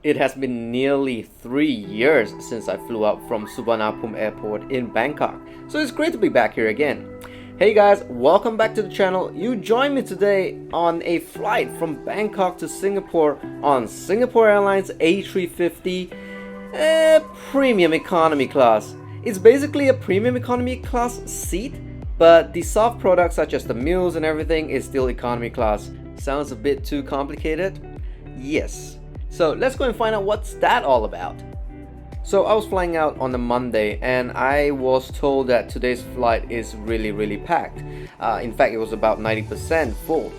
It has been nearly 3 years since I flew out from Suvarnabhumi Airport in Bangkok, so it's great to be back here again. Hey guys, welcome back to the channel. You join me today on a flight from Bangkok to Singapore on Singapore Airlines A350 premium economy class. It's basically a premium economy class seat, but the soft products such as the meals and everything is still economy class. Sounds a bit too complicated? Yes. So let's go and find out what's that all about. So I was flying out on a Monday and I was told that today's flight is really packed. In fact, it was about 90% full.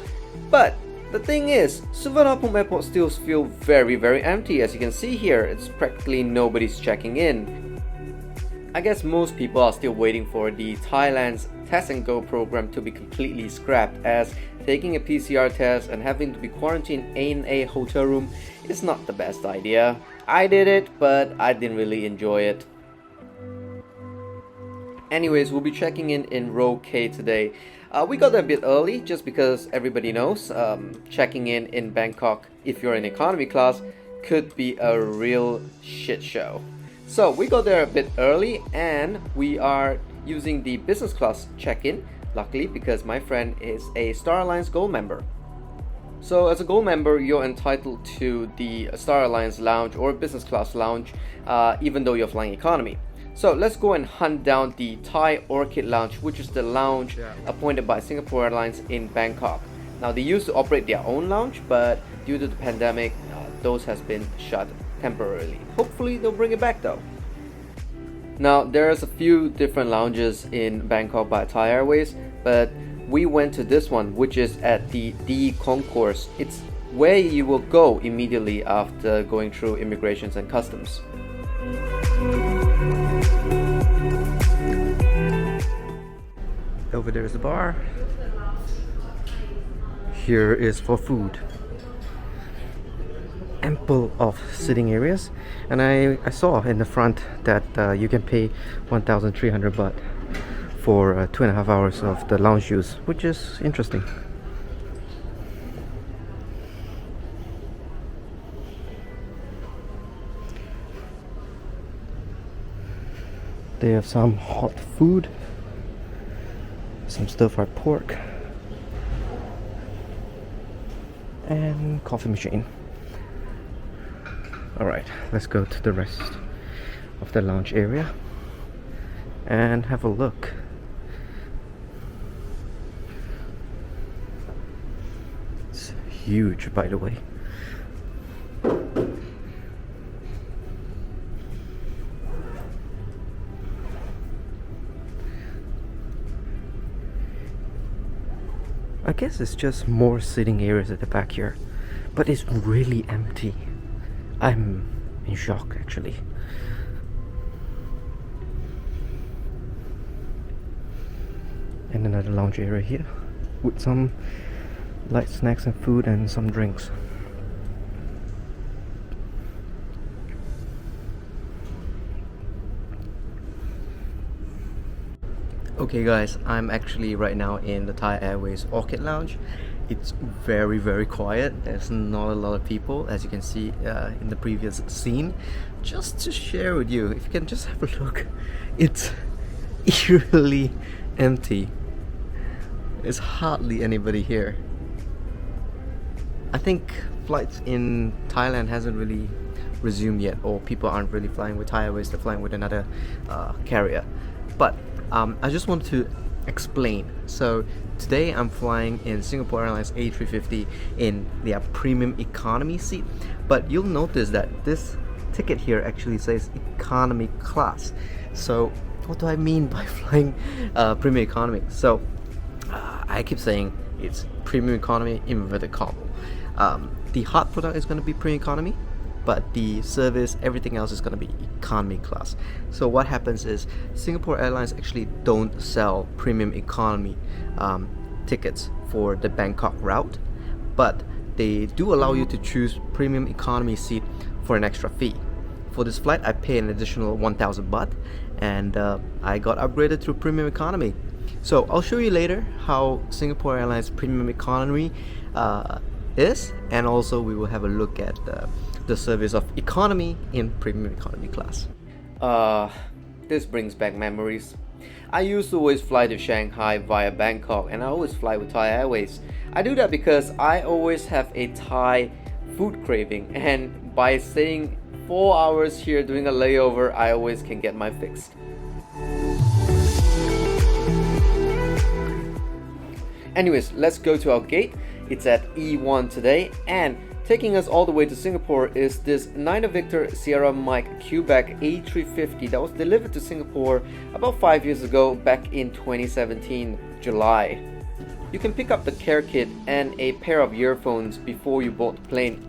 But the thing is, Suvarnabhumi Airport still feels very empty. As you can see here, it's practically nobody's checking in. I guess most people are still waiting for the Thailand's test and go program to be completely scrapped, as taking a PCR test and having to be quarantined in a hotel room is not the best idea. I did it, but I didn't really enjoy it. Anyways, we'll be checking in row K today. We got there a bit early just because everybody knows checking in Bangkok if you're in economy class could be a real shit show. So we got there a bit early and we are using the business class check-in, luckily because my friend is a Star Alliance Gold member. So as a Gold member, you're entitled to the Star Alliance lounge or business class lounge even though you're flying economy. So let's go and hunt down the Thai Orchid lounge, which is the lounge appointed by Singapore Airlines in Bangkok. Now they used to operate their own lounge, but due to the pandemic, those has been shut temporarily. Hopefully they'll bring it back though. Now there's a few different lounges in Bangkok by Thai Airways, but we went to this one, which is at the D concourse. It's where you will go immediately after going through immigrations and customs. Over there is the bar. Here is for food. Ample of sitting areas, and I saw in the front that you can pay 1,300 baht for 2.5 hours of the lounge use, which is interesting. They have some hot food, some stir-fried pork, and coffee machine. Alright, let's go to the rest of the lounge area and have a look. It's huge, by the way. I guess it's just more sitting areas at the back here, but it's really empty. I'm in shock actually. And another lounge area here with some light snacks and food and some drinks. Okay guys, I'm actually right now in the Thai Airways Orchid lounge. It's very quiet. There's not a lot of people, as you can see in the previous scene. Just to share with you, if you can just have a look, it's eerily empty. There's hardly anybody here. I think flights in Thailand hasn't really resumed yet, or people aren't really flying with Thai Airways, they're flying with another carrier. But I just want to explain. So today I'm flying in Singapore Airlines A350 in their premium economy seat, but you'll notice that this ticket here actually says economy class. So what do I mean by flying premium economy? So I keep saying it's premium economy inverted comma. The hard product is going to be premium economy, but the service, everything else is going to be economy class. So what happens is Singapore Airlines actually don't sell premium economy tickets for the Bangkok route, but they do allow you to choose premium economy seat for an extra fee. For this flight I pay an additional 1,000 baht and I got upgraded to premium economy. So I'll show you later how Singapore Airlines premium economy is, and also we will have a look at the service of economy in premium economy class. This brings back memories. I used to always fly to Shanghai via Bangkok, and I always fly with Thai Airways. I do that because I always have a Thai food craving, and by staying 4 hours here doing a layover, I always can get my fix. Anyways, let's go to our gate. It's at E1 today, and taking us all the way to Singapore is this 9 Victor Sierra Mike Quebec A350 that was delivered to Singapore about 5 years ago, back in 2017 July. You can pick up the care kit and a pair of earphones before you board the plane.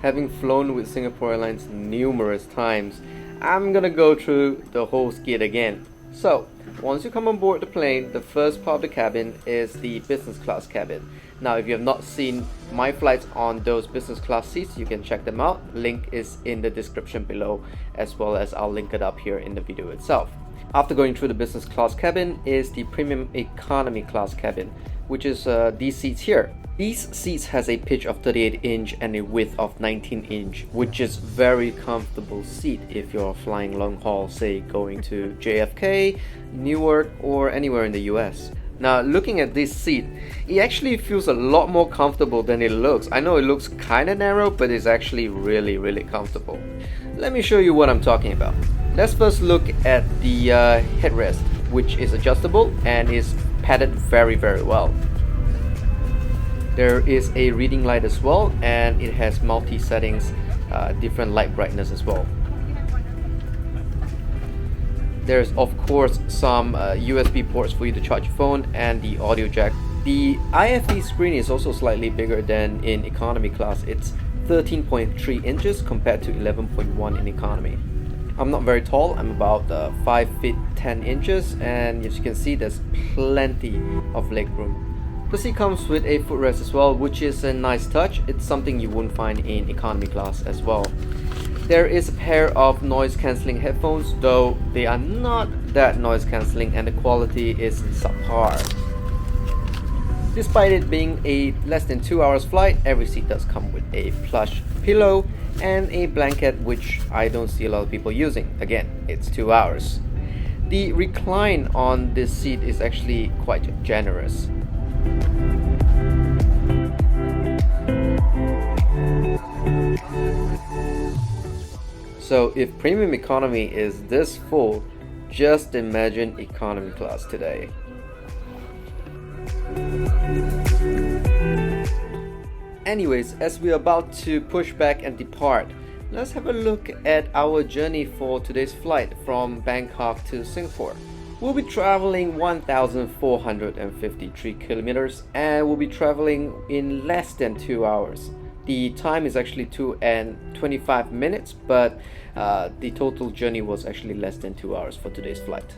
Having flown with Singapore Airlines numerous times, I'm gonna go through the whole skit again. So, once you come on board the plane, the first part of the cabin is the business class cabin. Now, if you have not seen my flights on those business class seats, you can check them out. Link is in the description below, as well as I'll link it up here in the video itself. After going through the business class cabin is the premium economy class cabin, which is these seats here. These seats has a pitch of 38 inch and a width of 19 inch, which is very comfortable seat if you're flying long haul, say going to JFK, Newark, or anywhere in the US. Now, looking at this seat, it actually feels a lot more comfortable than it looks. I know it looks kinda narrow, but it's actually really comfortable. Let me show you what I'm talking about. Let's first look at the headrest, which is adjustable and is padded very well. There is a reading light as well, and it has multi settings, different light brightness as well. There's of course some USB ports for you to charge your phone and the audio jack. The IFE screen is also slightly bigger than in economy class. It's 13.3 inches compared to 11.1 in economy. I'm not very tall, I'm about 5 feet 10 inches, and as you can see, there's plenty of leg room. The seat comes with a footrest as well, which is a nice touch. It's something you wouldn't find in economy class as well. There is a pair of noise cancelling headphones, though they are not that noise cancelling and the quality is subpar. Despite it being a less than 2 hours flight, every seat does come with a plush pillow and a blanket, which I don't see a lot of people using. Again, it's 2 hours. The recline on this seat is actually quite generous. So if premium economy is this full, just imagine economy class today. Anyways, as we're about to push back and depart, let's have a look at our journey for today's flight from Bangkok to Singapore. We'll be traveling 1,453 kilometers and we'll be traveling in less than 2 hours. The time is actually 2 and 25 minutes, but the total journey was actually less than 2 hours for today's flight.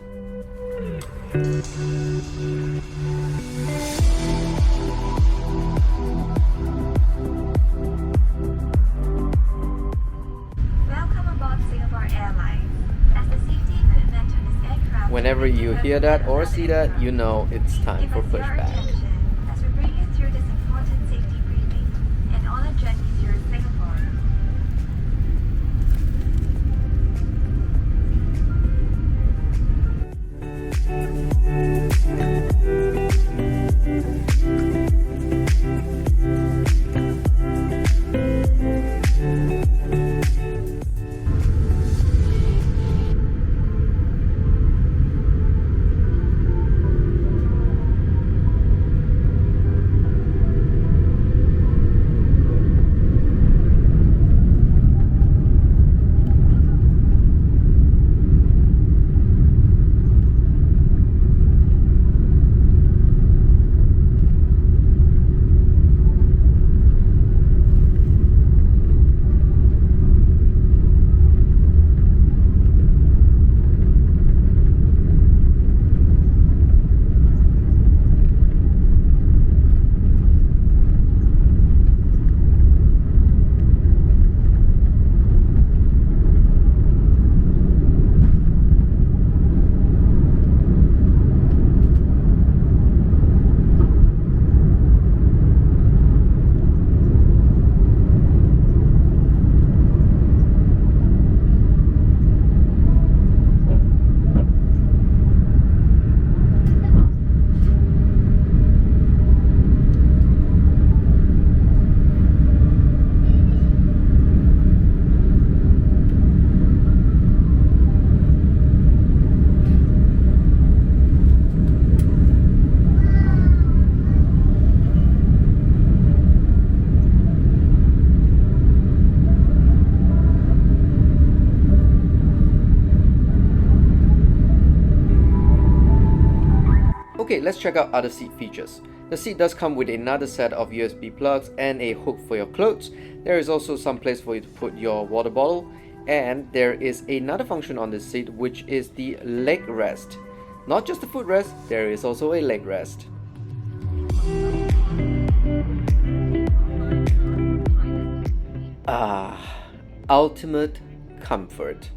Welcome aboard Singapore Airlines. As the safety equipment on this aircraft, Whenever you hear that or see that, you know it's time for pushback. As we bring you through this important safety briefing and on a journey through Singapore. let's check out other seat features. The seat does come with another set of USB plugs and a hook for your clothes. There is also some place for you to put your water bottle, and there is another function on this seat, which is the leg rest. Not just the foot rest, there is also a leg rest. Ultimate comfort.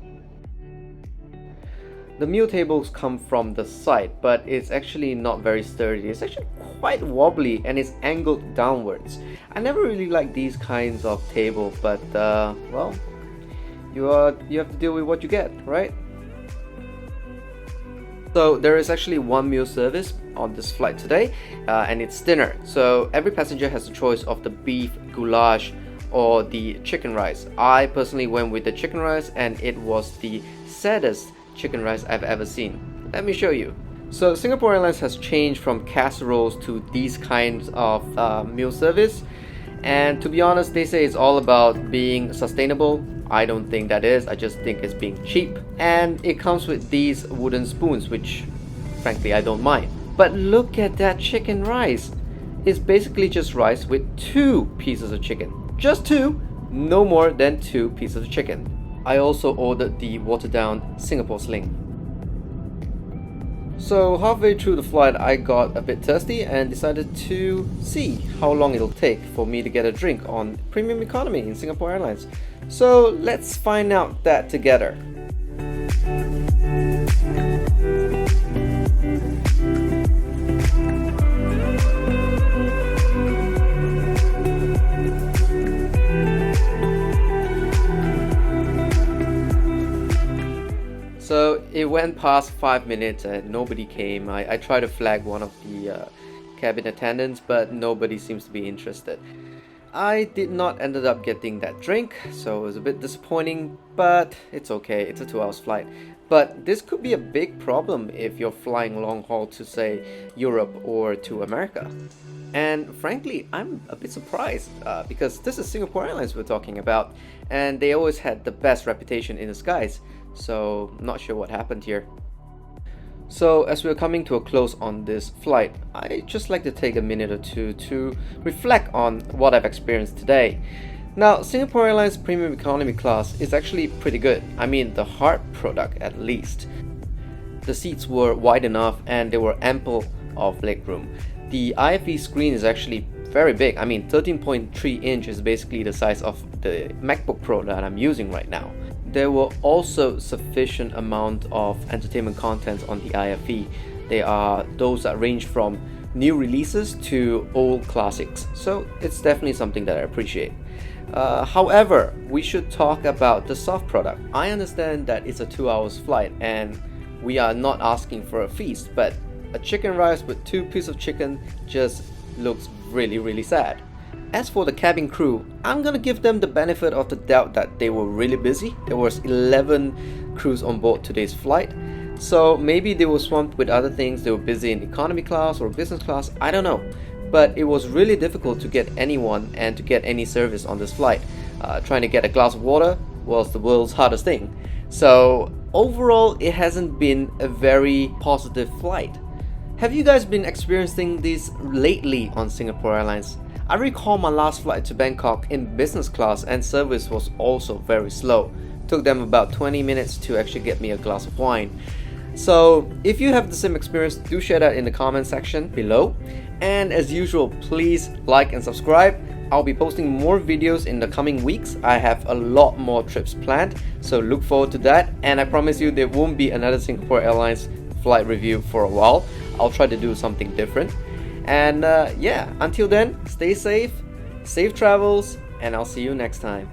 The meal tables come from the side, but it's actually not very sturdy. It's actually quite wobbly and it's angled downwards. I never really liked these kinds of tables, but well, you have to deal with what you get, right? So there is actually one meal service on this flight today, and it's dinner. So every passenger has a choice of the beef goulash or the chicken rice. I personally went with the chicken rice, and it was the saddest chicken rice I've ever seen. Let me show you. So Singapore Airlines has changed from casseroles to these kinds of meal service, and to be honest, they say it's all about being sustainable. I don't think that is. I just think it's being cheap, and it comes with these wooden spoons, which frankly I don't mind. But look at that chicken rice. It's basically just rice with 2 pieces of chicken. Just 2, no more than 2 pieces of chicken. I also ordered the watered down Singapore sling. So halfway through the flight, I got a bit thirsty and decided to see how long it'll take for me to get a drink on premium economy in Singapore Airlines. So let's find out that together. So it went past 5 minutes and nobody came. I tried to flag one of the cabin attendants, but nobody seems to be interested. I did not ended up getting that drink, so it was a bit disappointing, but it's okay. It's a 2 hours flight. But this could be a big problem if you're flying long haul to, say, Europe or to America. And frankly, I'm a bit surprised because this is Singapore Airlines we're talking about, and they always had the best reputation in the skies. So not sure what happened here. So as we're coming to a close on this flight, I'd just like to take a minute or two to reflect on what I've experienced today. Now, Singapore Airlines Premium Economy class is actually pretty good. I mean, the hard product at least. The seats were wide enough and there were ample of legroom. The IFE screen is actually very big. I mean, 13.3 inch is basically the size of the MacBook Pro that I'm using right now. There were also sufficient amount of entertainment content on the IFE. They are those that range from new releases to old classics. So it's definitely something that I appreciate. However, we should talk about the soft product. I understand that it's a 2 hours flight and we are not asking for a feast, but a chicken rice with 2 pieces of chicken just looks really sad. As for the cabin crew, I'm gonna give them the benefit of the doubt that they were really busy. There was 11 crews on board today's flight, so maybe they were swamped with other things. They were busy in economy class or business class, I don't know. But it was really difficult to get anyone and to get any service on this flight. Trying to get a glass of water was the world's hardest thing. So overall, it hasn't been a very positive flight. Have you guys been experiencing this lately on Singapore Airlines? I recall my last flight to Bangkok in business class and service was also very slow. Took them about 20 minutes to actually get me a glass of wine. So if you have the same experience, do share that in the comment section below. And as usual, please like and subscribe. I'll be posting more videos in the coming weeks. I have a lot more trips planned, so look forward to that. And I promise you there won't be another Singapore Airlines flight review for a while. I'll try to do something different. And yeah, until then, stay safe, safe travels, and I'll see you next time.